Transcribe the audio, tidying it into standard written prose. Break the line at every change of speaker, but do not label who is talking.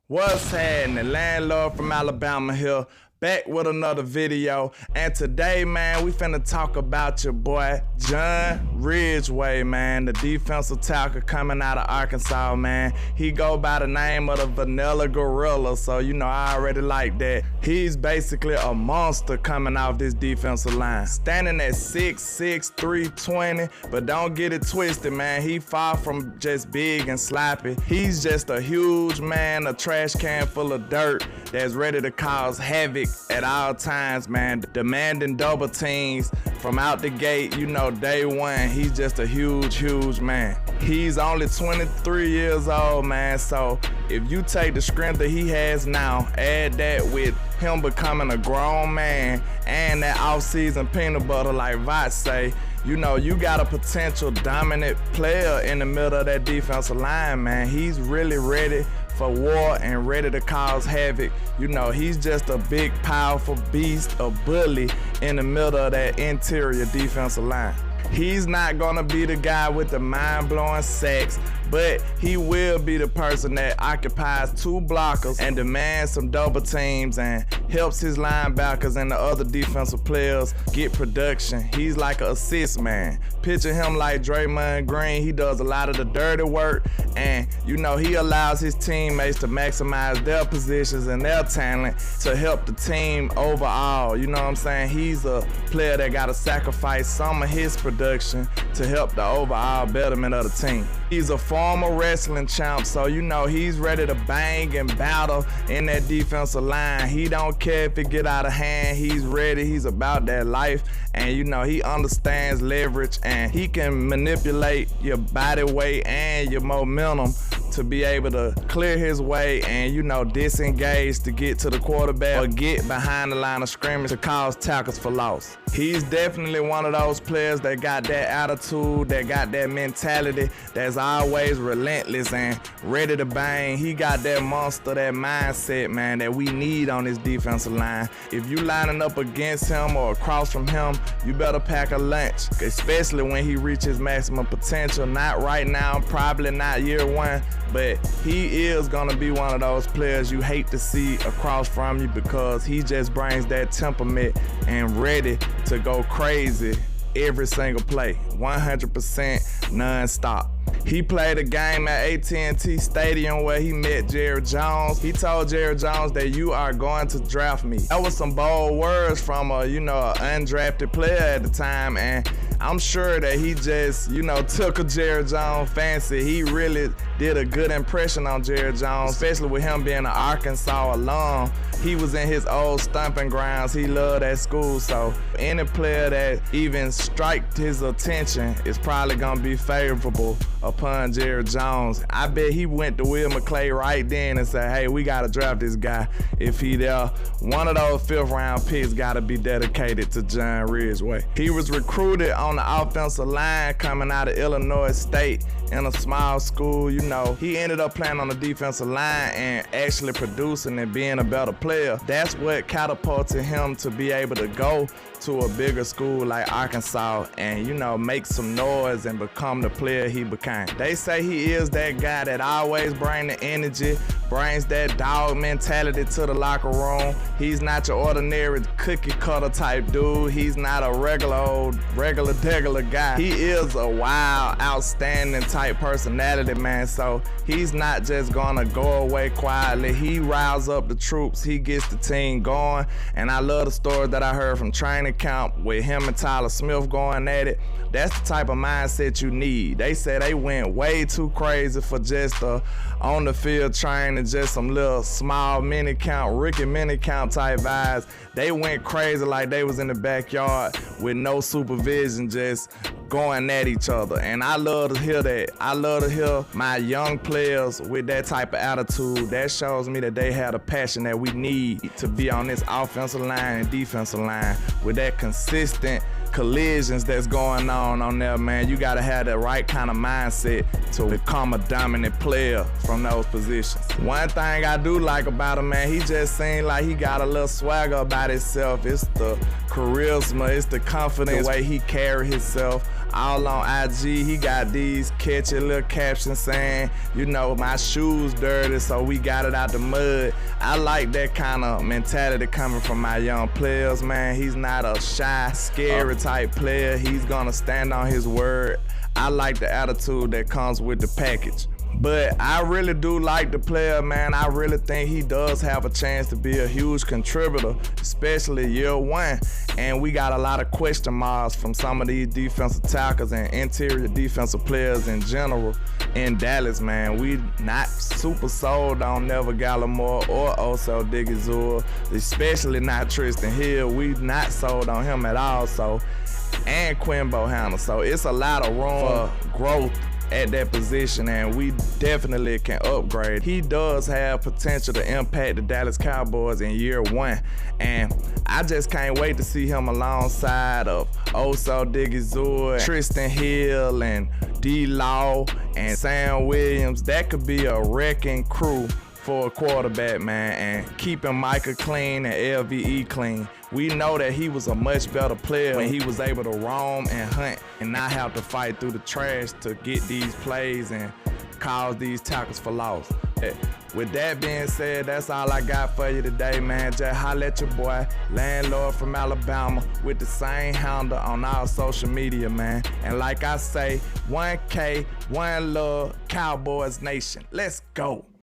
What's happening? Landlord from Alabama here, back with another video. And today, man, we finna talk about your boy, John Ridgeway, man, the defensive tackle coming out of Arkansas, man. He go by the name of the Vanilla Gorilla, so you know I already like that. He's basically a monster coming off this defensive line. Standing at 6'6", 320, but don't get it twisted, man. He far from just big and sloppy. He's just a huge man, a trash can full of dirt that's ready to cause havoc at all times, man. Demanding double teams from out the gate, you know, day one. He's just a huge man. He's only 23 years old, man, so if you take the strength that he has now, add that with him becoming a grown man and that off-season peanut butter like Vot say, you know, you got a potential dominant player in the middle of that defensive line, man. He's really ready for war and ready to cause havoc. You know, he's just a big, powerful beast, a bully in the middle of that interior defensive line. He's not gonna be the guy with the mind-blowing sacks, but he will be the person that occupies two blockers and demands some double teams and helps his linebackers and the other defensive players get production. He's like an assist man. Picture him like Draymond Green. He does a lot of the dirty work, and you know, he allows his teammates to maximize their positions and their talent to help the team overall. You know what I'm saying? He's a player that gotta sacrifice some of his production to help the overall betterment of the team. He's a former wrestling champ, so you know he's ready to bang and battle in that defensive line. He don't care if it get out of hand. He's ready. He's about that life, and you know he understands leverage, and he can manipulate your body weight and your momentum to be able to clear his way and, you know, disengage to get to the quarterback or get behind the line of scrimmage to cause tackles for loss. He's definitely one of those players that got that attitude, that got that mentality, that's always relentless and ready to bang. He got that monster, that mindset, man, that we need on this defensive line. If you lining up against him or across from him, you better pack a lunch, especially when he reaches maximum potential. Not right now, probably not year one, but he is gonna be one of those players you hate to see across from you because he just brings that temperament and ready to go crazy every single play, 100% non-stop. He played a game at AT&T Stadium where he met Jerry Jones. He told Jerry Jones that you are going to draft me. That was some bold words from a, you know, an undrafted player at the time, and I'm sure that he just, you know, took a Jerry Jones fancy. He really did a good impression on Jerry Jones, especially with him being an Arkansas alum. He was in his old stomping grounds. He loved that school, so any player that even striked his attention is probably gonna be favorable upon Jerry Jones. I bet he went to Will McClay right then and said, hey, we gotta draft this guy if he there. One of those 5th round picks gotta be dedicated to John Ridgeway. He was recruited on the offensive line coming out of Illinois State in a small school. You know, he ended up playing on the defensive line and actually producing and being a better player. That's what catapulted him to be able to go to a bigger school like Arkansas and, you know, make some noise and become the player he became. They say he is that guy that always brings the energy, brings that dog mentality to the locker room. He's not your ordinary cookie cutter type dude. He's not a regular guy. He is a wild, outstanding type personality, man. So he's not just gonna go away quietly. He riles up the troops. He gets the team going. And I love the story that I heard from training camp with him and Tyler Smith going at it. That's the type of mindset you need. They said they went way too crazy for just on the field training, just some little small mini camp, rookie mini camp type vibes. They went crazy like they was in the backyard with no supervision, just going at each other. And I love to hear that. I love to hear my young players with that type of attitude. That shows me that they have a passion that we need to be on this offensive line and defensive line with that consistent collisions that's going on there, man. You gotta have the right kind of mindset to become a dominant player from those positions. One thing I do like about him, man, he just seems like he got a little swagger about himself. It's the charisma, it's the confidence, the way he carry himself all on IG. He got these catchy little captions saying, you know, my shoes dirty, so we got it out the mud. I like that kind of mentality coming from my young players, man. He's not a shy, scary type player. He's gonna stand on his word. I like the attitude that comes with the package. But I really do like the player, man. I really think he does have a chance to be a huge contributor, especially year one. And we got a lot of question marks from some of these defensive tackles and interior defensive players in general in Dallas, man. We not super sold on Neville Gallimore or Oso Digizua, especially not Tristan Hill. We not sold on him at all. So, and Quinn Bohanna. So it's a lot of room for growth at that position, and we definitely can upgrade. He does have potential to impact the Dallas Cowboys in year one, and I just can't wait to see him alongside of Oso Digizua, Tristan Hill, and D-Law, and Sam Williams. That could be a wrecking crew for a quarterback, man, and keeping Micah clean and LVE clean. We know that he was a much better player when he was able to roam and hunt and not have to fight through the trash to get these plays and cause these tackles for loss. With that being said, that's all I got for you today, man. Just holla at your boy, Landlord from Alabama, with the same handle on our social media, man. And like I say, 1K, one love, Cowboys Nation. Let's go.